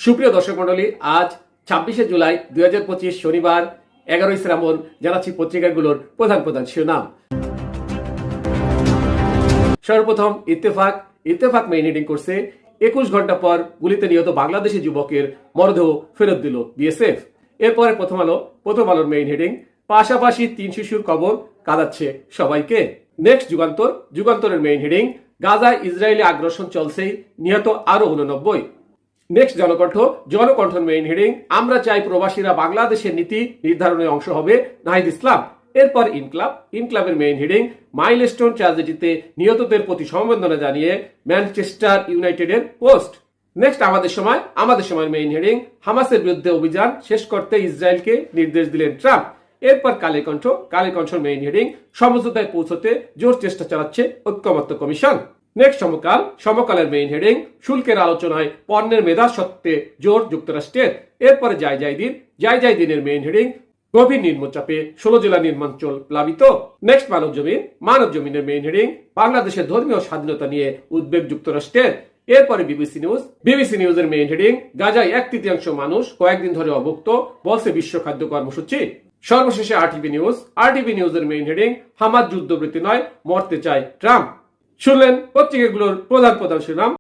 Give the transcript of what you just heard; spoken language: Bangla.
সুপ্রিয় দর্শক মন্ডলী, আজ 26শে জুলাই 2025 শনিবার 11ই শ্রাবণ। জানাচ্ছি পত্রিকাগুলোর প্রধান প্রধান শিরোনাম। সর্বপ্রথম ইত্তেফাক মেইন হেডিং করছে 21 ঘন্টা পর গুলিতে নিহত বাংলাদেশি যুবকের মরদেহ ফেরত দিল বিএসএফ। এরপরে প্রথম আলোর মেইন হেডিং, পাশাপাশি 3 শিশুর কবর কাঁদাচ্ছে সবাইকে। নেক্সট যুগান্তরের মেইন হেডিং, গাজায় ইসরায়েলি আগ্রাসন চলছেই, নিহত আরো 89। নেক্সট জনকণ্ঠের মেইন হেডিং, আমরা চাই প্রবাসীরা বাংলাদেশের নীতি নির্ধারণের অংশ হবে, নাহিদ ইসলাম। এরপর ইনক্লাবের মেইন হেডিং, মাইলস্টোন ট্র্যাজেডিতে নিহতদের প্রতি সমবেদনা জানিয়ে ম্যানচেস্টার ইউনাইটেডের পোস্ট। নেক্সট আমাদের সময়ের মেইন হেডিং, হামাসের বিরুদ্ধে অভিযান শেষ করতে ইসরায়েলকে নির্দেশ দিলেন ট্রাম্প। এরপর কালের কণ্ঠের মেইন হেডিং, সমঝোতায় পৌঁছতে জোর চেষ্টা চালাচ্ছে ঐক্যমত্য কমিশন। নেক্সট সমকালের মেইন হেডিং, শুল্কের আলোচনায় পণ্যের মেধা সত্ত্বে জোর যুক্তরাষ্ট্রের। এরপরে যাই দিনের মেইন হেডিং, গভীর নিম্নচাপে 16 জেলা নির্মাঞ্চল প্লাবিত। নেক্সট মানব জমিনের মেইন হেডিং, বাংলাদেশের ধর্মীয় স্বাধীনতা নিয়ে উদ্বেগ যুক্তরাষ্ট্রের। এরপরে বিবিসি নিউজের মেইন হেডিং, গাজায় 1/3 মানুষ কয়েকদিন ধরে অভুক্ত, বলছে বিশ্ব খাদ্য কর্মসূচি। সর্বশেষে আরটিভি নিউজের মেইন হেডিং, হামাস যুদ্ধবৃত্তি নয়, মরতে চায় ট্রাম্প। শুনলেন পত্রিকাগুলোর প্রধান শিরোনাম।